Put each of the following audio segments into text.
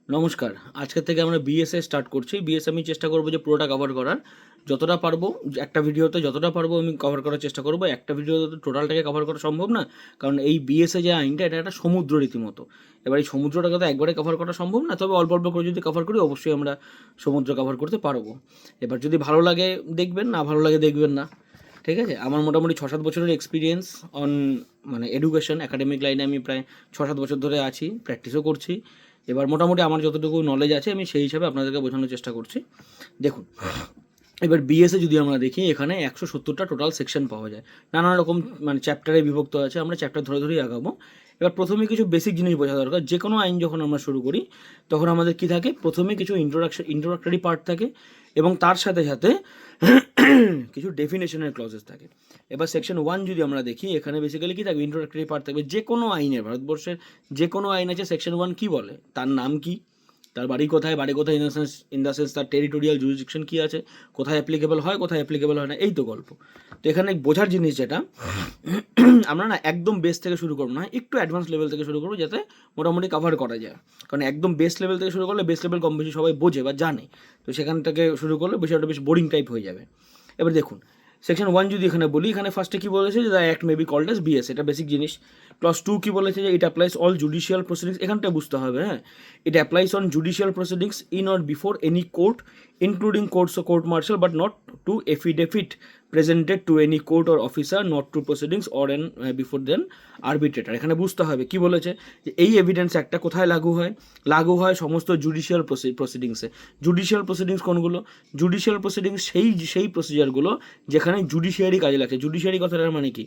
নমস্কার। আজকের থেকে আমরা বিএসএ স্টার্ট করছি। বিএস আমি চেষ্টা করব যে পুরোটা কভার করার। যতটা পারবো একটা ভিডিওতে যতটা পারবো আমি কভার করার চেষ্টা করব। একটা ভিডিওতে তো টোটালটাকে কভার করা সম্ভব না। কারণ এই বিএসএ যে আইনটা এটা একটা সমুদ্র রীতিমতো। এবার এই সমুদ্রটাকে তো একবারে কভার করা সম্ভব না। তবে অল্প, অল্প করে যদি কভার করি অবশ্যই আমরা সমুদ্র কভার করতে পারবো। এবার যদি ভালো লাগে দেখবেন, না ভালো লাগে দেখবেন না। ঠিক আছে? আমার মোটামুটি ৬-৭ বছরের এক্সপেরিয়েন্স অন মানে এডুকেশন একাডেমিক লাইনে আমি প্রায় ৬-৭ বছর ধরে আছি, প্র্যাকটিসও করছি। এবার মোটামুটি আমার যতটুকু নলেজ আছে আমি সেই হিসাবে আপনাদেরকে বোঝানোর চেষ্টা করছি। দেখুন, এবার বিএসএ যদি আমরা দেখি এখানে ১৭০টা টোটাল সেকশন পাওয়া যায়। নানা রকম মানে চ্যাপ্টারে বিভক্ত আছে। আমরা চ্যাপ্টার ধরে ধরেই আগাবো। এবার প্রথমে কিছু বেসিক জিনিস বোঝা দরকার। যে কোনো আইন যখন আমরা শুরু করি তখন আমাদের কী থাকে, প্রথমে কিছু ইন্ট্রোডাক্টরি পার্ট থাকে এবং তার সাথে সাথে কিছু ডেফিনেশনের ক্লজেস থাকে। এবার সেকশন 1 যদি আমরা দেখি এখানে বেসিক্যালি কী থাকবে, ইন্ট্রোডাক্টরি পার্ট থাকবে। যে কোনো আইনের, ভারতবর্ষের যে কোনো আইন আছে, সেকশন 1 কী বলে, তার নাম কী, তার বাড়ি কোথায় ইন দ্য সেন্স তার টেরিটোরিয়াল জুরিসডিকশন কী আছে, কোথায় অ্যাপ্লিকেবল হয় কোথায় অ্যাপ্লিকেবল হয় না, এই তো গল্প। তো এখানে বোঝার জিনিস যেটা, আমরা না একদম বেস থেকে শুরু করবো না, একটু অ্যাডভান্স লেভেল থেকে শুরু করবো যাতে মোটামুটি কভার করা যায়। কারণ একদম বেস লেভেল থেকে শুরু করলে বেস লেভেল কম বেশি সবাই বোঝে বা জানে, তো সেখান থেকে শুরু করলে বিষয়টা বেশ বোরিং টাইপ হয়ে যাবে। এবার দেখুন, সেকশন 1 যদি এখানে বলি, এখানে ফার্স্টে কী বলেছে যে the act may be called as BS, এটা বেসিক জিনিস। ক্লজ 2 কী বলেছে যে it applies all judicial proceedings, এখানটা বুঝতে হবে। হ্যাঁ, it applies on judicial proceedings in or before any court including courts ও court martial but not to affidavit presented to any court or officer, not to proceedings or an before then arbitrator. এখানে বুঝতে হবে কী বলেছে যে এই evidence একটা কোথায় লাগু হয়, লাগু হয় সমস্ত জুডিশিয়াল প্রসিডিংসে। জুডিশিয়াল প্রসিডিংস কোনগুলো? জুডিশিয়াল প্রসিডিংস সেই প্রসিজারগুলো যেখানে জুডিশিয়ারি কাজে লাগছে। জুডিশিয়ারি কথাটার মানে কি,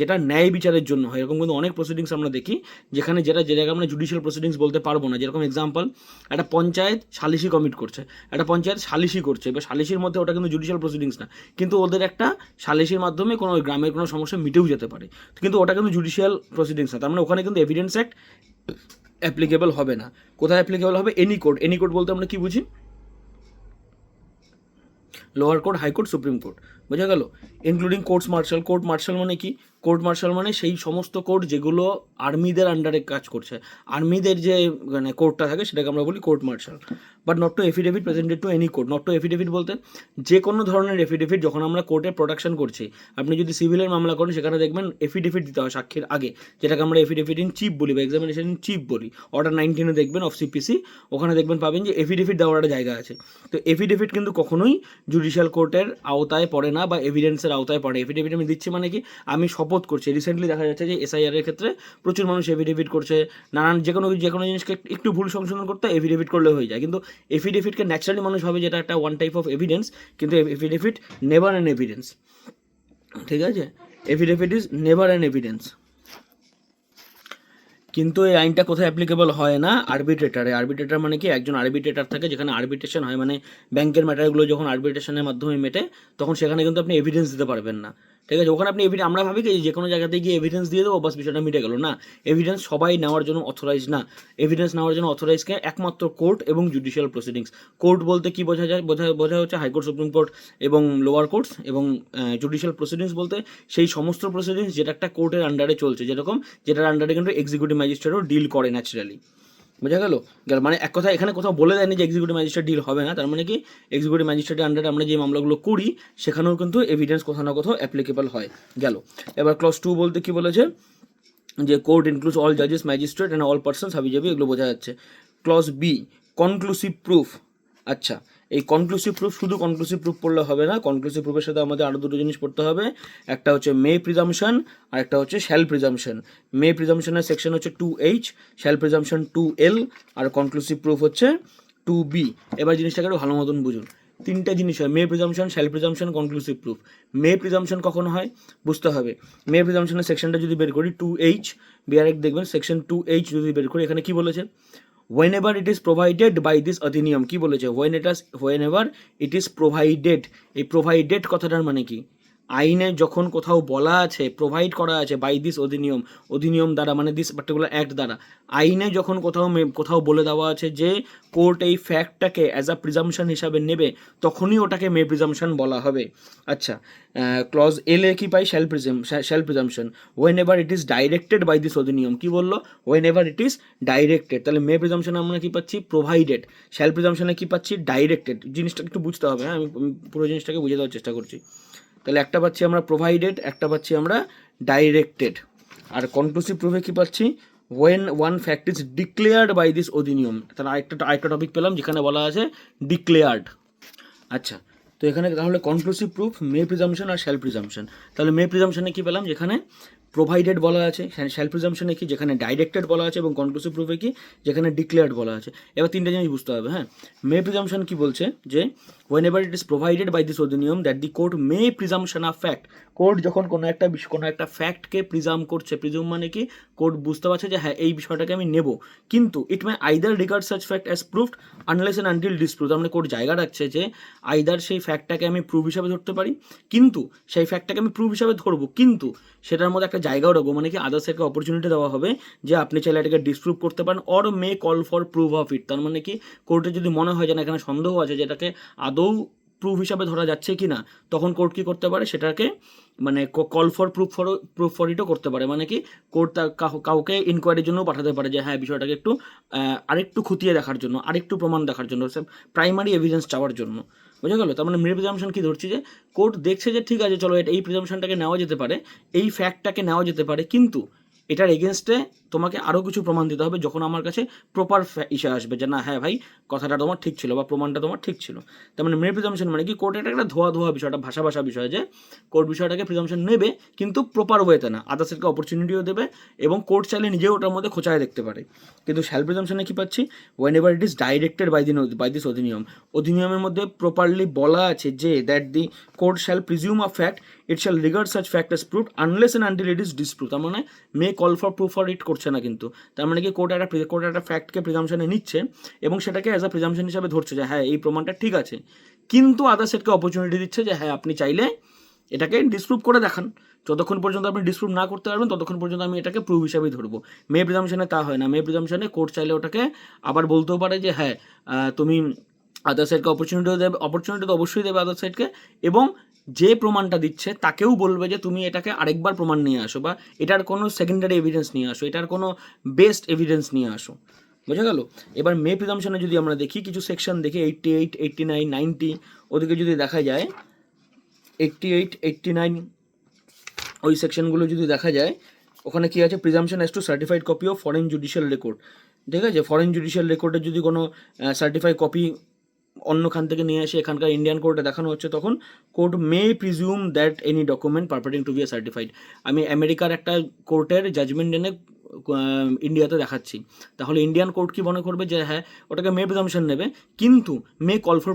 যেটা ন্যায় বিচারের জন্য হয়। এরকম কিন্তু অনেক প্রসিডিংস আমরা দেখি যেখানে যে জায়গায় আমরা জুডিশিয়াল প্রসিডিংস বলতে পারবো না। যেরকম এক্সাম্পল, একটা পঞ্চায়েত সালিসি কমিট করছে, একটা পঞ্চায়েত সালিসি করছে, এবার সালিসির মধ্যে ওটা কিন্তু জুডিশিয়াল প্রসিডিংস না, কিন্তু ওদের একটা সালিসির মাধ্যমে কোনো গ্রামের কোনো সমস্যা মিটেও যেতে পারে, কিন্তু ওটা কিন্তু জুডিশিয়াল প্রসিডিংস না। তার মানে ওখানে কিন্তু এভিডেন্স অ্যাক্ট অ্যাপ্লিকেবল হবে না। কোথায় অ্যাপ্লিকেবল হবে? Any court. এনি কোর্ট বলতে আমরা কি বুঝি? Lower court, high court, supreme court, বোঝা গেল। Including courts martial. Court martial মানে কি? কোর্ট মার্শাল মানে সেই সমস্ত কোর্ট যেগুলো আর্মিদের আন্ডারে কাজ করছে। আর্মিদের যে মানে কোর্টটা থাকে সেটাকে আমরা বলি court martial. But not to affidavit presented to any court. Not to affidavit বলতে যে কোনো ধরনের এফিডেভিট যখন আমরা কোর্টে প্রোডাকশন করছি, আপনি যদি সিভিলের মামলা করেন সেখানে দেখবেন এফিডেভিট দিতে হয় সাক্ষীর আগে, যেটাকে আমরা এফিডেভিট ইন চিফ বলি বা এক্সামিনেশন ইন চিফ বলি। অর্ডার 19 দেখবেন অফ সিপিসি, ওখানে দেখবেন পাবেন যে এফিডেভিট দেওয়ার একটা জায়গা আছে। তো এফিডেভিট কিন্তু কখনোই জুডিশিয়াল কোর্টের আওতায় পড়ে না বা এভিডেন্সের আওতায় পড়ে। এফিডেভিট আমি দিচ্ছি মানে কি, আমি শপথ করছি। রিসেন্টলি দেখা যাচ্ছে যে এসআইআর এর ক্ষেত্রে প্রচুর মানুষ এফিডেভিট করছে, নানান যে কোনো জিনিসকে একটু ভুল সংশোধন করতে এফিডেভিট করলে হয়ে যায়। কিন্তু এফিডেভিটকে ন্যাচারালি মানুষ ভাবে যেটা একটা ওয়ান টাইপ অফ এভিডেন্স, কিন্তু এফিডেভিট নেভার অ্যান এভিডেন্স। ঠিক আছে, affidavit is never an evidence. কিন্তু এই আইনটা কোথায় অ্যাপ্লিকেবল হয় না? আরবিট্রেটারে। আরবিট্রেটার মানে কি, একজন আরবিট্রেটার থাকে যেখানে আরবিট্রেশন হয়, মানে ব্যাংকের ম্যাটারগুলো যখন আরবিট্রেশনের মাধ্যমে মেটে তখন সেখানে কিন্তু আপনি এভিডেন্স দিতে পারবেন না। ঠিক আছে, ওখানে আপনি আমরা ভাবি কি যে কোনো জায়গাতে গিয়ে এভিডেন্স দিয়ে দেবো বাস বিষয়টা মিটে গেল, না। এভিডেন্স সবাই নেওয়ার জন্য অথরাইজ না। এভিডেন্স নেওয়ার জন্য অথরাইজকে একমাত্র কোর্ট এবং জুডিশিয়াল প্রসিডিংস। কোর্ট বলতে কি বোঝা যায়? বোঝা হচ্ছে হাইকোর্ট, সুপ্রিম কোর্ট এবং লোয়ার কোর্টস। এবং জুডিশিয়াল প্রসিডিংস বলতে সেই সমস্ত প্রসিডিংস যেটা একটা কোর্টের আন্ডারে চলছে, যেরকম যেটার আন্ডারে কিন্তু এক্সিকিউটিভ ম্যাজিস্ট্রেটও ডিল করে ন্যাচারালি। বোঝা গেল? মানে এক কথা এখানে কোথাও বলে দেয়নি যে এক্সিকিউটিভ ম্যাজিস্ট্রেট ডিল হবে না। তার মানে কি, এক্সিকিউটিভ ম্যাজিস্ট্রেটের আন্ডারে আমরা যে মামলাগুলো করি সেখানেও কিন্তু এভিডেন্স কোথাও না কোথাও অ্যাপ্লিকেবল হয়। গেল। এবার ক্লজ 2 বলতে কি বলেছে, যে কোর্ট ইনক্লুডস অল জাজেস, ম্যাজিস্ট্রেট অ্যান্ড অল পার্সনস হাবিজাবি, এগুলো বোঝা যাচ্ছে। Clause B, conclusive proof. আচ্ছা, এই কনক্লুসিভ প্রুফ, শুধু কনক্লুসিভ প্রুফ পড়লে হবে না। কনক্লুসিভ প্রুফের সাথে আমাদের আরও দুটো জিনিস পড়তে হবে। একটা হচ্ছে মে প্রিজাম্পশন আর একটা হচ্ছে শ্যাল প্রিজাম্পশন। মে প্রিজাম্পশনের সেকশন হচ্ছে 2H, শ্যাল প্রিজাম্পশন 2L, আর কনক্লুসিভ প্রুফ হচ্ছে 2B। এবার জিনিসটাকে একটু ভালো মতন বুঝুন। তিনটা জিনিস হয়, may presumption, shall presumption, conclusive proof. May presumption কখন হয় বুঝতে হবে। মে প্রিজাম্পশনের সেকশনটা যদি বের করি 2H, বিআরেক দেখবেন সেকশন 2H যদি বের করি, এখানে কি বলেছে, whenever it is provided by this অধিনিয়ম। কি বলেছে? whenever it is provided। এই প্রোভাইডেড কথাটার মানে কি, আইনে যখন কোথাও বলা আছে, প্রোভাইড করা আছে বাই দিস অধিনিয়ম দ্বারা, মানে দিস পার্টিকুলার অ্যাক্ট দ্বারা, আইনে যখন কোথাও বলে দেওয়া আছে যে কোর্ট এই ফ্যাক্টটাকে অ্যাজ আ প্রিজাম্পশন হিসাবে নেবে, তখনই ওটাকে মে প্রিজাম্পশন বলা হবে। আচ্ছা, ক্লজ এল এ কি পাই? Shall presumption whenever it is directed by this অধিনিয়ম। কি বললো? Whenever it is directed. তাহলে মে প্রিজাম্পশনে আমরা কি পাচ্ছি? প্রোভাইডেড। শ্যাল প্রিজাম্পশনে কি পাচ্ছি? ডাইরেক্টেড। জিনিসটা একটু বুঝতে হবে, হ্যাঁ, আমি পুরো জিনিসটাকে বুঝে দেওয়ার চেষ্টা করছি। তাহলে একটা পাচ্ছি আমরা প্রোভাইডেড, একটা পাচ্ছি আমরা ডাইরেক্টেড। আর কনক্লুসিভ প্রুফে কি পাচ্ছি? When one fact is declared by this অধিনিয়ম। তাহলে আরেকটা টপিক পেলাম যেখানে বলা আছে ডিক্লেয়ার্ড। আচ্ছা, তো এখানে তাহলে কনক্লুসিভ প্রুফ, মে প্রিজাম্পশন আর শ্যাল প্রিজাম্পশন। তাহলে মে প্রিজাম্পশনে কি পেলাম? যেখানে প্রোভাইডেড বলা আছে। শ্যাল প্রিজাম্পশনে কি? যেখানে ডাইরেক্টেড বলা আছে। এবং কনক্লুসিভ প্রুফে কি? যেখানে ডিক্লেয়ার্ড বলা আছে। এবার তিনটা জিনিস বুঝতে হবে, হ্যাঁ। মে প্রিজাম্পশন কি বলছে? যে whenever it is provided by this অধিনিয়ম that the court may presumption of fact. Court যখন কোনো একটা ফ্যাক্টকে প্রিজাম করছে, প্রিজুম মানে কি? কোর্ট বুঝতে পারছে যে হ্যাঁ এই বিষয়টাকে আমি নেব, কিন্তু it may either regard such fact as proved unless and until disprove. তার মানে কোর্ট জায়গা রাখছে যে আইদার সেই ফ্যাক্টটাকে আমি প্রুভ হিসাবে ধরতে পারি, কিন্তু সেই ফ্যাক্টটাকে আমি প্রুভ হিসাবে ধরবো, কিন্তু সেটার মধ্যে একটা জায়গাও রাখবো, মানে কি আদার্স একটা অপরচুনিটি দেওয়া হবে যে আপনি চাইলে এটাকে ডিসপ্রুভ করতে পারেন, or may call for prove of it. তার মানে কি কোর্টে যদি মনে হয় যে না এখানে সন্দেহ আছে যে এটাকে আদৌ প্রুফ হিসাবে ধরা যাচ্ছে কি না, তখন কোর্ট কী করতে পারে? সেটাকে মানে কল ফর প্রুফ ফর ইটও করতে পারে। মানে কি কোর্ট তার কাউকে ইনকোয়ারির জন্য পাঠাতে পারে যে হ্যাঁ বিষয়টাকে একটু আরেকটু খতিয়ে দেখার জন্য, আরেকটু প্রমাণ দেখার জন্য, প্রাইমারি এভিডেন্স চাওয়ার জন্য। বুঝা গেল? তার মানে মে প্রিজাম্পশন কি ধরছি? যে কোর্ট দেখছে যে ঠিক আছে চলো এই প্রিজাম্পশনটাকে নেওয়া যেতে পারে, এই ফ্যাক্টটাকে নেওয়া যেতে পারে, কিন্তু এটার এগেনস্টে তোমাকে আরও কিছু প্রমাণ দিতে হবে যখন আমার কাছে প্রপার ইসে আসবে যে না হ্যাঁ ভাই কথাটা তোমার ঠিক ছিল বা প্রমাণটা তোমার ঠিক ছিল। তার মানে মে প্রিজাম্পশন মানে কি? কোর্ট এটা একটা ধোয়া বিষয়টা, ভাষা বিষয়, যে কোর্ট বিষয়টাকে প্রিজাম্পশন নেবে কিন্তু প্রপার ওয়েতে না, আদার্সেরকে অপরচুনিটিও দেবে, এবং কোর্ট চাইলে নিজেও ওটার মধ্যে খোঁচায় দেখতে পারে। কিন্তু শ্যাল প্রিজাম্পশনে কি পাচ্ছি? Whenever it is directed by this অধিনিয়মের মধ্যে প্রপারলি বলা আছে যে that the court shall presume a fact, it shall regard such fact as proved unless and until it is disprove. তার মানে may call for proof for it করছে না, কিন্তু তার মানে কি কোর্ট একটা ফ্যাক্টকে প্রিজাম্পশনে নিচ্ছে এবং সেটাকে অ্যাজ আ প্রিজাম্পশন হিসাবে ধরছে যে হ্যাঁ এই প্রমাণটা ঠিক আছে, কিন্তু আদার সেটকে অপরচুনিটি দিচ্ছে যে হ্যাঁ আপনি চাইলে এটাকে ডিসপ্রুভ করে দেখান। যতক্ষণ পর্যন্ত আপনি ডিসপ্রুভ না করতে পারবেন ততক্ষণ পর্যন্ত আমি এটাকে প্রুভ হিসাবেই ধরবো। মে প্রিজাম্পশনে তা হয় না। মে প্রিজাম্পশনে কোর্ট চাইলে ওটাকে আবার বলতেও পারে যে হ্যাঁ তুমি আদার সাইডকে অপরচুনিটি তো অবশ্যই দেবে আদার সাইডকে, এবং যে প্রমাণটা দিচ্ছে তাকেও বলবে যে তুমি এটাকে আরেকবার প্রমাণ নিয়ে আসো, বা এটার কোনো সেকেন্ডারি এভিডেন্স নিয়ে আসো, এটার কোনো বেস্ট এভিডেন্স নিয়ে আসো। বোঝা গেল? এবার মে প্রিজাম্পশনে যদি আমরা দেখি কিছু সেকশন দেখি 88, 89, 90, ওদিকে যদি দেখা যায় 88, 89 ওই সেকশনগুলো যদি দেখা যায়, ওখানে কি আছে? Presumption as two certified copy of foreign judicial record. ঠিক আছে, ফরেন জুডিশিয়াল রেকর্ডের যদি কোনো সার্টিফাইড কপি অন্যখান থেকে নিয়ে এসে এখানকার ইন্ডিয়ান কোর্টে দেখানো হচ্ছে, তখন court may presume that any document purporting to be a certified. আমি আমেরিকার একটা কোর্টের জাজমেন্ট এনে ইন্ডিয়াতে দেখাচ্ছি, তাহলে ইন্ডিয়ান কোর্ট কি মনে করবে? যে হ্যাঁ ওটাকে মে প্রিজাম্পশন নেবে, কিন্তু মে call for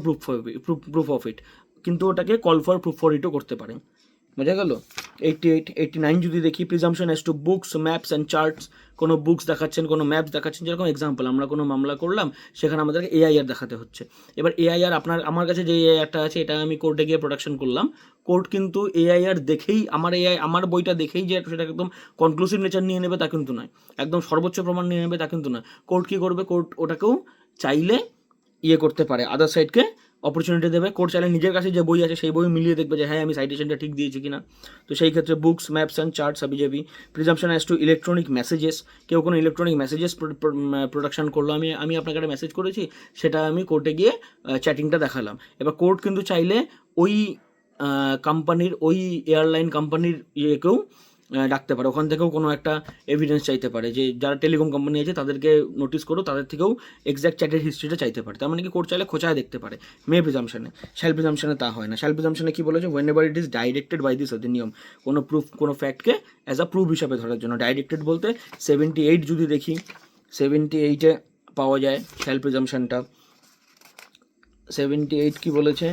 proof of it, কিন্তু ওটাকে কল ফর প্রুফ ফর ইটও করতে পারে। বোঝা গেল? 88, 89 যদি দেখি, presumption as two books, maps and charts. কোনো বুকস দেখাচ্ছেন, কোনো ম্যাপস দেখাচ্ছেন, যেরকম এক্সাম্পল আমরা কোনো মামলা করলাম সেখানে আমাদেরকে এআইআর দেখাতে হচ্ছে। এবার এআইআর আমার কাছে যে এআইআরটা আছে এটা আমি কোর্টে গিয়ে প্রোডাকশন করলাম, কোর্ট কিন্তু এআইআর দেখেই আমার বইটা দেখেই যে সেটা একদম কনক্লুসিভ নেচার নিয়ে নেবে তা কিন্তু নয়, একদম সর্বোচ্চ প্রমাণ নিয়ে নেবে তা কিন্তু নয়। কোর্ট কী করবে? কোর্ট ওটাকেও চাইলে করতে পারে, আদার সাইডকে অপরচুনিটি দেবে। কোর্ট চাইলে নিজের কাছে যে বই আছে সেই বই মিলিয়ে দেখবে যে হ্যাঁ আমি সাইটেশনটা ঠিক দিয়েছি কিনা। তো সেই ক্ষেত্রে বুকস, ম্যাপস অ্যান্ড চার্টস হাবিজাবি। Presumption as to electronic messages. কেউ কোনো ইলেকট্রনিক মেসেজেস প্রোডাকশন করলো, আমি আপনাকে একটা মেসেজ করেছি, সেটা আমি কোর্টে গিয়ে চ্যাটিংটা দেখালাম। এবার কোর্ট কিন্তু চাইলে ওই কোম্পানির, ওই এয়ারলাইন কোম্পানির ইয়েকেও ডাকতে পারে, ওখান থেকেও কোনো একটা এভিডেন্স চাইতে পারে যে যারা টেলিকম কোম্পানি আছে তাদেরকে নোটিস করো, তাদের থেকেও এক্স্যাক্ট চ্যাটের হিস্ট্রিটা চাইতে পারে। তার মানে কি কোর্ট চাইলে খোঁচায় দেখতে পারে মে প্রিজাম্পশনে। শ্যাল প্রিজাম্পশনে তা হয় না। শ্যাল প্রিজাম্পশনে কি বলেছে? Whenever it is directed by this অধিনিয়ম। কোনো কোনো ফ্যাক্টকে অ্যাজ আ প্রুফ হিসাবে ধরার জন্য। ডাইরেক্টেড বলতে 78 যদি দেখি, 78-এ পাওয়া যায় শ্যাল প্রিজাম্পশনটা। 78 কি বলেছে?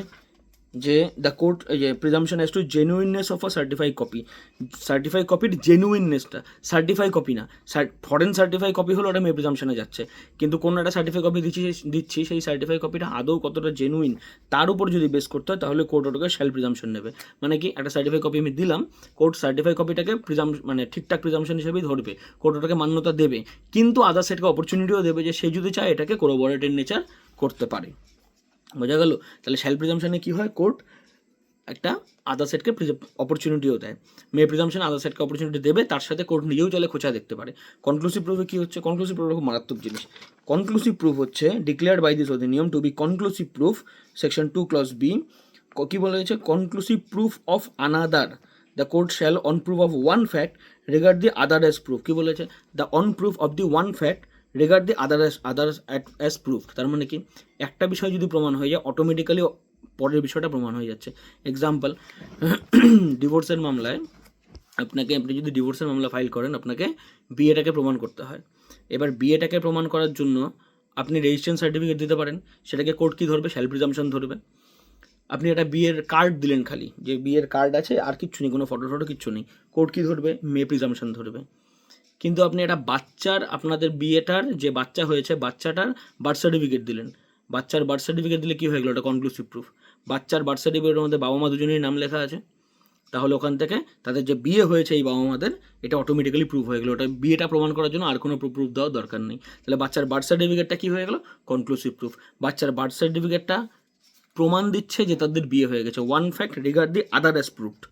যে দ্য কোর্ট যে presumption as to genuineness of a certified copy, certified কপির জেনুইননেসটা, সার্টিফাই কপি না, ফরেন সার্টিফাই কপি হলো ওটা মে প্রিজাম্পশনে যাচ্ছে, কিন্তু কোনো একটা সার্টিফাই কপি দিচ্ছি সেই সার্টিফাই কপিটা আদৌ কতটা জেনুইন তার উপর যদি বেস করতে হয় তাহলে কোর্ট ওটাকে শ্যাল প্রিজাম্পশন নেবে। মানে কি, একটা সার্টিফাই কপি আমি দিলাম, কোর্ট সার্টিফাই কপিটাকে মানে ঠিকঠাক প্রিজাম্পশন হিসেবেই ধরবে, কোর্ট ওটাকে মান্যতা দেবে, কিন্তু আদার সেটকে অপরচুনিটিও দেবে যে সে যদি চায় এটাকে কোরোবরেটেড নেচার করতে পারে। বোঝা গেল? তাহলে শ্যাল প্রিজাম্পশনে কী হয়, কোর্ট একটা আদার সেটকে অপরচুনিটিও দেয়, মে প্রিজাম্পশন আদার সেটকে অপরচুনিটি দেবে, তার সাথে কোর্ট নিজেও চলে খোঁচা দেখতে পারে। কনক্লুসিভ প্রুফে কী হচ্ছে, কনক্লুসিভ প্রুফ খুব মারাত্মক জিনিস। কনক্লুসিভ প্রুফ হচ্ছে ডিক্লেয়ার্ড বাই দিস অধিনিয়ম to be conclusive proof, section 2 clause B. কী বলা হয়েছে, conclusive proof of another, the court shall on proof of one fact regard the other as proof. কী বলেছে, the on proof of the one fact regard the others as proof. তার মানে কি, একটা বিষয় যদি প্রমাণ হয়ে যায় অটোমেটিক্যালি পরের বিষয়টা প্রমাণ হয়ে যাচ্ছে। এক্সাম্পল, ডিভোর্সের মামলায় আপনি যদি ডিভোর্সের মামলা ফাইল করেন, আপনাকে বিয়েটাকে প্রমাণ করতে হয়। এবার বিয়েটাকে প্রমাণ করার জন্য আপনি রেজিস্ট্রেশন সার্টিফিকেট দিতে পারেন, সেটাকে কোর্ট কী ধরবে, শ্যাল প্রিজাম্পশন ধরবে। আপনি একটা বিয়ের কার্ড দিলেন, খালি যে বিয়ের কার্ড আছে আর কিচ্ছু নেই, কোনো ফটো কিচ্ছু নেই, কোর্ট কী ধরবে, মে প্রিজাম্পশন ধরবে। কিন্তু আপনি একটা বাচ্চার, আপনাদের বিয়েটার যে বাচ্চা হয়েছে বাচ্চাটার বার্থ সার্টিফিকেট দিলেন, বাচ্চার বার্থ সার্টিফিকেট দিলে কী হয়ে গেলো, ওটা কনক্লুসিভ প্রুফ। বাচ্চার বার্থ সার্টিফিকেটের মধ্যে বাবা মা দুজনেরই নাম লেখা আছে, তাহলে ওখান থেকে তাদের যে বিয়ে হয়েছে এই বাবা মাদের, এটা অটোমেটিক্যালি প্রুফ হয়ে গেলো। ওটা বিয়েটা প্রমাণ করার জন্য আর কোনো প্রুফ দেওয়ার দরকার নেই। তাহলে বাচ্চার বার্থ সার্টিফিকেটটা কী হয়ে গেলো, কনক্লুসিভ প্রুফ। বাচ্চার বার্থ সার্টিফিকেটটা প্রমাণ দিচ্ছে যে তাদের বিয়ে হয়ে গেছে, one fact regard the other as proofed.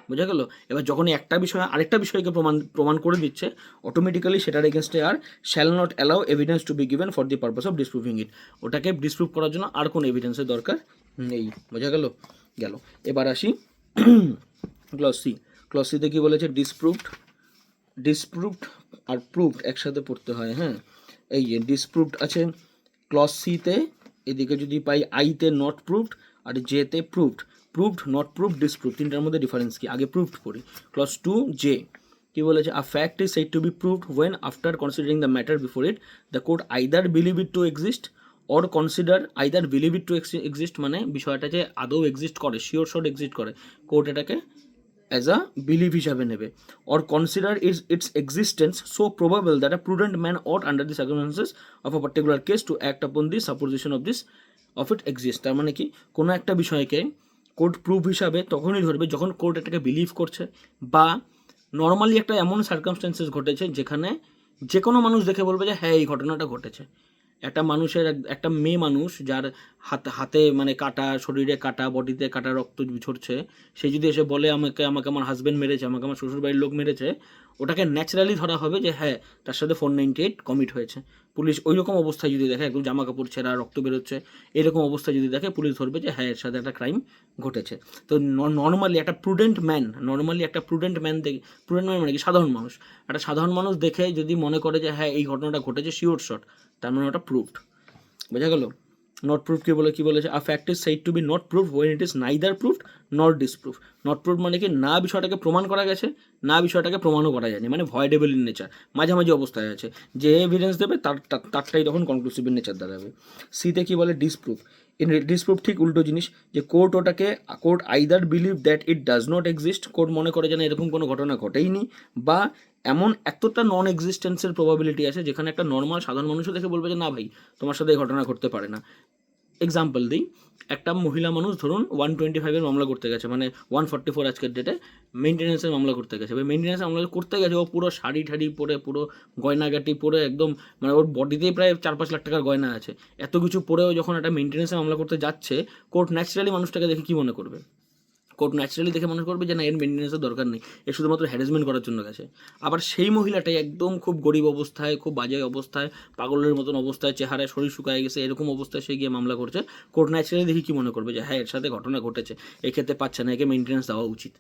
বোঝা গেল? এবার যখনই একটা বিষয় আরেকটা বিষয়কে প্রমাণ করে দিচ্ছে, অটোমেটিক্যালি সেটার এগেনস্টে আর shall not allow evidence to be given for the purpose of disproving it. ওটাকে ডিসপ্রুভ করার জন্য আর কোনো এভিডেন্সের দরকার নেই। বোঝা গেল? গেল। এবার আসি ক্লজ সি। ক্লজ সিতে কী বলেছে, ডিসপ্রুভড আর প্রুভড একসাথে পড়তে হয়। হ্যাঁ, এই যে ডিসপ্রুভড আছে ক্লজ সিতে, এদিকে যদি পাই আইতে নট প্রুভড আর জেতে প্রুভড। প্রুভড, নট প্রুভড, ডিসপ্রুভড, তিনটার মধ্যে ডিফারেন্স কি, আগে প্রুভড পড়ি। ক্লজ 2 জে কি বলেছে, a fact is said to be proved when after considering the matter before it the court either believe it to exist or consider, either believe it to exist মানে বিষয়টা যে আদৌ exist করে, sure shot exist করে, court এটাকে as a believe হিসাবে নেবে, or consider its existence so probable that a prudent man ought under the circumstances of a particular case to act আপন দি সাপোজিশন অফ ইট এক্সিস্ট। তার মানে কি, কোনো একটা বিষয়কে কোর্ট প্রুফ হিসাবে তখনই ধরবে যখন কোর্ট এটাকে বিলিভ করছে, বা নর্মালি একটা এমন সার্কামস্টান্সেস ঘটেছে যেখানে যে কোনো মানুষ দেখে বলবে যে হ্যাঁ এই ঘটনাটা ঘটেছে। একটা মানুষের, একটা মেয়ে মানুষ যার হাতে মানে কাটা, শরীরে কাটা, বডিতে কাটা, রক্ত ঝরছে, সে যদি এসে বলে আমাকে আমার হাজব্যান্ড মেরেছে, আমাকে আমার শ্বশুর বাড়ির লোক মেরেছে, ওটাকে ন্যাচারালি ধরা হবে যে হ্যাঁ তার সাথে 498 কমিট হয়েছে। পুলিশ ওই রকম অবস্থায় যদি দেখে, একদম জামা কাপড় ছেঁড়া, রক্ত বেরোচ্ছে, এরকম অবস্থায় যদি দেখে, পুলিশ ধরবে যে হ্যাঁ এর সাথে একটা ক্রাইম ঘটেছে। তো নর্মালি একটা প্রুডেন্ট ম্যান দেখে, প্রুডেন্ট ম্যান মানে কি, সাধারণ মানুষ, একটা সাধারণ মানুষ দেখে যদি মনে করে যে হ্যাঁ এই ঘটনাটা ঘটেছে শিওর শট, তার মানে ওটা প্রুভড। বোঝা গেল? নট প্রুফ কি বলেছে, a fact is said to be not proved when it is neither proved not disproved. Not proved মানে কি, না বিষয়টাকে প্রমাণ করা গেছে, না বিষয়টাকে প্রমাণও করা যায়নি, মানে ভয়েডেবল ইন নেচার, মাঝামাঝি অবস্থায় আছে, যে এভিডেন্স দেবে তারটাই তখন কনক্লুসিভ ইন নেচার দাঁড়াবে। সিতে কি বলে, ডিসপ্রুফ। ইন ডিসপ্রুফ ঠিক উল্টো জিনিস, যে court either believe that it does not exist, court মনে করে যেন এরকম কোনো ঘটনা ঘটেইনি, বা এমন এতটা নন এক্সিস্টেন্সের প্রবাবিলিটি আছে যেখানে একটা নর্মাল সাধারণ মানুষও দেখে বলবে যে না ভাই তোমার সাথে এই ঘটনা ঘটতে পারে না। এক্সাম্পল দিই, একটা মহিলা মানুষ ধরুন 125-এর মামলা করতে গেছে, মানে 144 আজকের ডেটে মেনটেন্যান্সের মামলা করতে গেছে। এবার মেনটেন্যান্সের মামলা করতে গেছে, ও পুরো শাড়ি ঠাড়ি পরে, পুরো গয়নাগাটি পরে, একদম মানে ওর বডিতেই প্রায় 4-5 লাখ টাকার গয়না আছে, এত কিছু পরেও যখন একটা মেনটেন্যান্সের মামলা করতে যাচ্ছে, কোর্ট ন্যাচারালি মানুষটাকে দেখে কী মনে করবে, কোর্ট ন্যাচারালি দেখে মনে করবে যে না এর মেনটেন্যান্সের দরকার নেই, এ শুধুমাত্র হ্যারাসমেন্ট করার জন্য গেছে। আবার সেই মহিলাটাই একদম খুব গরিব অবস্থায়, খুব বাজে অবস্থায়, পাগলের মতন অবস্থায়, চেহারায় শরীর শুকায় গেছে, এরকম অবস্থায় সে গিয়ে মামলা করছে, কোর্ট ন্যাচারালি দেখে কী মনে করবে যে হ্যাঁ এর সাথে ঘটনা ঘটেছে, এক্ষেত্রে পাচ্ছে না, একে মেনটেন্যান্স দেওয়া উচিত।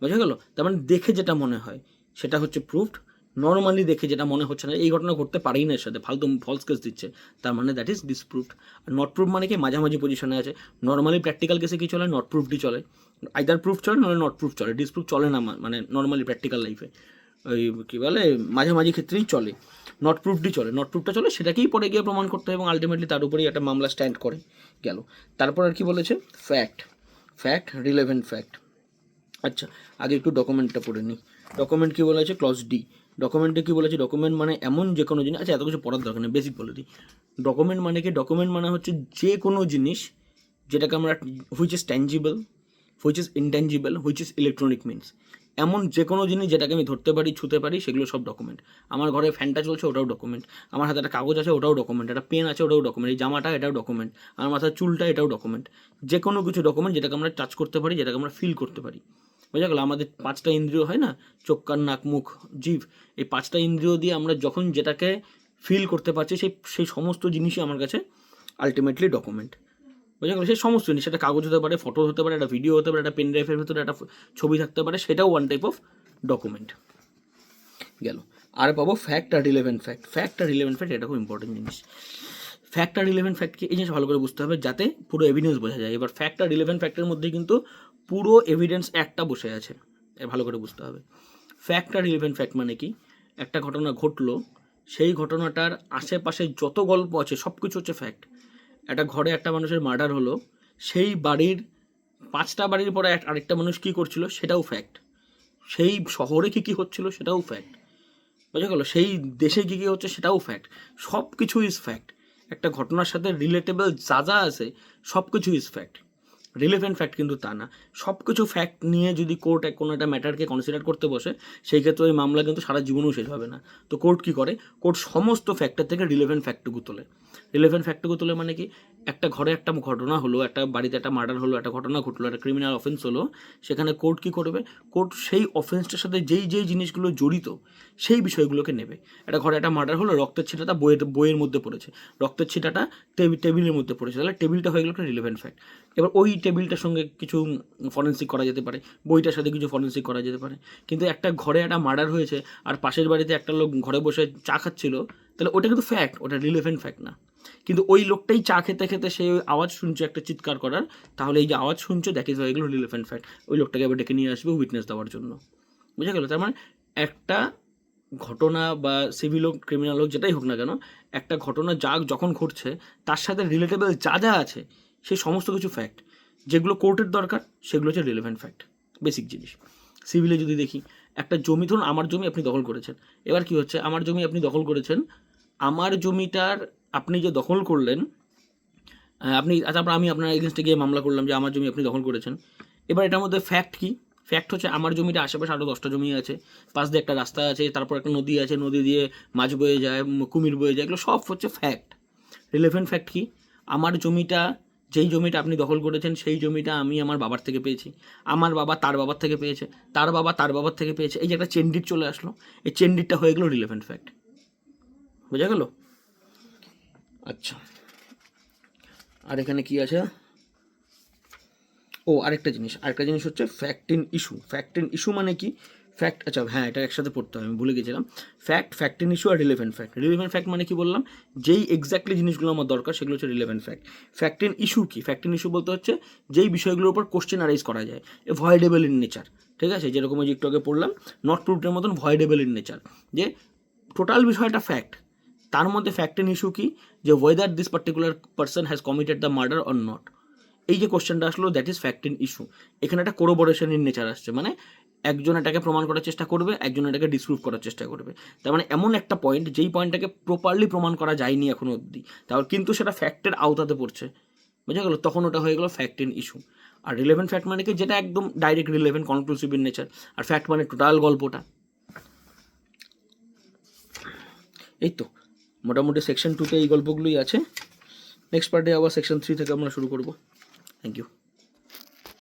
বোঝা গেল? তার মানে দেখে যেটা মনে হয় সেটা হচ্ছে প্রুফড, নর্মালি দেখে যেটা মনে হচ্ছে না এই ঘটনা ঘটতে পারেই না, এর সাথে ফালতু ফলস কেস দিচ্ছে, তার মানে দ্যাট ইজ ডিসপ্রুভড। আর নট প্রুফ মানে কি, মাঝামাঝি পজিশনে আছে। নর্মালি প্র্যাকটিক্যাল কেসে কী চলে, নট প্রুফডই চলে, আইদার প্রুফ চলে নাহলে নট প্রুফ চলে, ডিসপ্রুফ চলে না, মানে নর্মালি প্র্যাকটিক্যাল লাইফে ওই কী বলে মাঝামাঝি ক্ষেত্রেই চলে, নট প্রুফডই চলে, নট প্রুফটা চলে, সেটাকেই পরে গিয়ে প্রমাণ করতে হয় এবং আলটিমেটলি তার উপরেই একটা মামলা স্ট্যান্ড করে। গেল। তারপর আর কি বলেছে, ফ্যাক্ট। Fact, relevant fact. আচ্ছা, আগে একটু ডকুমেন্টটা পড়ে নিই। ডকুমেন্ট কী বলেছে? Clause D. ডকুমেন্টে কী বলেছে? ডকুমেন্ট মানে এমন যে কোনো জিনিস, আচ্ছা এত কিছু পড়ার দরকার নেই, বেসিক বলে দিই। ডকুমেন্ট মানে কি? ডকুমেন্ট মানে হচ্ছে যে কোনো জিনিস যেটাকে আমরা which is tangible, which is intangible, which is electronic means, এমন যে কোনো জিনিস যেটাকে আমি ধরতে পারি, ছুতে পারি, সেগুলো সব ডকুমেন্ট। আমার ঘরে ফ্যানটা চলছে, ওটাও ডকুমেন্ট। আমার হাতে একটা কাগজ আছে, ওটাও ডকুমেন্ট। একটা পেন আছে, ওটাও ডকুমেন্ট। এই জামাটা, এটাও ডকুমেন্ট। আমার মাথার চুলটা, এটাও ডকুমেন্ট। যে কোনো কিছু ডকুমেন্ট যেটাকে আমরা টাচ করতে পারি, যেটাকে আমরা ফিল করতে পারি। বোঝা গেল? আমাদের 5টা ইন্দ্রিয় হয় না, চোখ, কান, নাক, মুখ, জিভ। এই 5টা ইন্দ্রিয় দিয়ে আমরা যখন যেটাকে ফিল করতে পারছি, সেই সমস্ত জিনিসই আমার কাছে আলটিমেটলি ডকুমেন্ট। বোঝা গেল? সেই সমস্ত জিনিস, সেটা কাগজ হতে পারে, ফটো হতে পারে, একটা ভিডিও হতে পারে, একটা পেন ড্রাইভের ভেতরে একটা ছবি থাকতে পারে, সেটাও ওয়ান টাইপ অফ ডকুমেন্ট গেল। আর পাবো ফ্যাক্ট আর রিলেভেন্ট ফ্যাক্ট। ফ্যাক্ট আর রিলেভেন্ট ফ্যাক্ট এটা খুব ইম্পর্টেন্ট জিনিস। ফ্যাক্ট আর রিলেভেন্ট ফ্যাক্টকে এই জিনিস ভালো করে বুঝতে হবে যাতে পুরো এভিডেন্স বোঝা যায়। এবার ফ্যাক্ট আর রিলেভেন্ট ফ্যাক্টের মধ্যে কিন্তু পুরো এভিডেন্স একটা বসে আছে, ভালো করে বুঝতে হবে। ফ্যাক্ট আর রিলেভেন্ট ফ্যাক্ট মানে কি? একটা ঘটনা ঘটলো, সেই ঘটনাটার আশেপাশে যত গল্প আছে সব কিছু হচ্ছে ফ্যাক্ট। একটা ঘরে একটা মানুষের মার্ডার হলো, সেই বাড়ির 5টা বাড়ির পরে আরেকটা মানুষ কী করছিল সেটাও ফ্যাক্ট। সেই শহরে কী কী হচ্ছিল সেটাও ফ্যাক্ট। বোঝা গেল? সেই দেশে কী কী হচ্ছে সেটাও ফ্যাক্ট। সব কিছু ইজ ফ্যাক্ট। একটা ঘটনার সাথে রিলেটেবল যা যা আছে সব কিছু ইজ ফ্যাক্ট। রিলেভেন্ট ফ্যাক্ট কিন্তু তা না। সব কিছু ফ্যাক্ট নিয়ে যদি কোর্ট কোনো একটা ম্যাটারকে কনসিডার করতে বসে, সেই ক্ষেত্রে ওই মামলা কিন্তু সারা জীবনেও শেষ হবে না। তো কোর্ট কী করে? কোর্ট সমস্ত ফ্যাক্টর থেকে রিলেভেন্ট ফ্যাক্টটুকু তোলে। রিলেভেন্ট ফ্যাক্টটুকু তোলে মানে কি? একটা ঘরে একটা ঘটনা হলো, একটা বাড়িতে একটা মার্ডার হলো, একটা ঘটনা ঘটলো, একটা ক্রিমিনাল অফেন্স হলো, সেখানে কোর্ট কী করবে? কোর্ট সেই অফেন্সটার সাথে যেই জিনিসগুলো জড়িত সেই বিষয়গুলোকে নেবে। একটা ঘরে একটা মার্ডার হলো, রক্তের ছিটাটা বইয়ের মধ্যে পড়েছে, রক্তের ছিটাটা টেবিলের মধ্যে পড়েছে, তাহলে টেবিলটা হয়ে গেলো একটা রিলেভেন্ট ফ্যাক্ট। এবার ওই টেবিলটার সঙ্গে কিছু ফরেন্সিক করা যেতে পারে, বইটার সাথে কিছু ফরেন্সিক করা যেতে পারে। কিন্তু একটা ঘরে একটা মার্ডার হয়েছে আর পাশের বাড়িতে একটা লোক ঘরে বসে চা খাচ্ছিল, তাহলে ওটা কিন্তু ফ্যাক্ট, ওটা রিলেভেন্ট ফ্যাক্ট না। কিন্তু ওই লোকটাই চা খেতে খেতে সে আওয়াজ শুনছে একটা চিৎকার করার, তাহলে এই যে আওয়াজ শুনছে দ্যাট ইজ হয়ে গেলো রিলেভেন্ট ফ্যাক্ট। ওই লোকটাকে আবার ডেকে নিয়ে আসবে উইটনেস দেওয়ার জন্য। বুঝা গেল? তার মানে একটা ঘটনা বা সিভিল হোক, ক্রিমিনাল হোক, যেটাই হোক না কেন, একটা ঘটনা যখন ঘটছে তার সাথে রিলেটেবল যা যা আছে সেই সমস্ত কিছু ফ্যাক্ট, যেগুলো কোর্টের দরকার সেগুলো হচ্ছে রিলেভেন্ট ফ্যাক্ট, বেসিক জিনিস। সিভিলে যদি দেখি, একটা জমি, ধরুন আমার জমি আপনি দখল করেছেন। এবার কি হচ্ছে? আমার জমি আপনি দখল করেছেন, আমার জমিটার আপনি যে দখল করলেন, তারপর আমি আপনার এগেনস্টে গিয়ে মামলা করলাম যে আমার জমি আপনি দখল করেছেন। এবার এটার মধ্যে ফ্যাক্ট কি? ফ্যাক্ট হচ্ছে আমার জমিটা আশেপাশে আরও 10টা জমি আছে, পাশ দিয়ে একটা রাস্তা আছে, তারপর একটা নদী আছে, নদী দিয়ে মাছ বয়ে যায়, কুমির বয়ে যায়, এগুলো সব হচ্ছে ফ্যাক্ট। রিলেভেন্ট ফ্যাক্ট কি? আমার জমিটা, যেই জমিটা আপনি দখল করেছেন সেই জমিটা আমি আমার বাবার থেকে পেয়েছি, আমার বাবা তার বাবার থেকে পেয়েছে, তার বাবা তার বাবার থেকে পেয়েছে, এই যে একটা চেনডিট চলে আসলো, এই চেনডিটটা হয়ে গেলো রিলেভেন্ট ফ্যাক্ট। বোঝা গেল? আচ্ছা, আর এখানে কি আছে? আরেকটা জিনিস হচ্ছে fact in issue. Fact in issue মানে কি? ফ্যাক্ট, আচ্ছা হ্যাঁ, এটা একসাথে পড়তে হবে, আমি ভুলে গেছিলাম। ফ্যাক্ট ইন ইস্যু আর রিলেভেন্ট ফ্যাক্ট। রিলেভেন্ট ফ্যাক্ট মানে কি বললাম? যেই এক্স্যাক্টলি জিনিসগুলো আমার দরকার সেগুলো হচ্ছে relevant fact. Fact in issue কি? ফ্যাক্ট ইন ইস্যু বলতে হচ্ছে যেই বিষয়গুলোর উপর কোশ্চেন আরাইজ করা যায়, ভয়েডেবল ইন নেচার। ঠিক আছে? যেরকম ওই একটু আগে পড়লাম নট প্রুভডের মতন ভয়েডেবল ইন নেচার, যে টোটাল বিষয়টা ফ্যাক্ট, তার মধ্যে ফ্যাক্ট ইন ইস্যু কি? যে weather this particular person has committed the murder or not, এই যে কোশ্চেনটা আসলো that is fact in issue. এখানে একটা কোরোবোরেশন ইন নেচার আসছে, মানে একজন এটাকে প্রমাণ করার চেষ্টা করবে, একজন এটাকে ডিসপ্রুভ করার চেষ্টা করবে। তার মানে এমন একটা পয়েন্ট যেই পয়েন্টটাকে প্রপারলি প্রমাণ করা যায়নি এখনো অবধি, তাহলে কিন্তু সেটা ফ্যাক্টের আওতাতে পড়ছে। বুঝা গেল? তখন ওটা হয়ে গেলো ফ্যাক্ট ইন ইস্যু। আর রিলেভেন্ট ফ্যাক্ট মানে কি? যেটা একদম direct relevant, conclusive in nature. আর ফ্যাক্ট মানে টোটাল গল্পটা। এই তো মোটামুটি সেকশন 2তে এই গল্পগুলোই আছে। নেক্সট পার্টে আবার সেকশন 3 থেকে আমরা শুরু করবো। Thank you.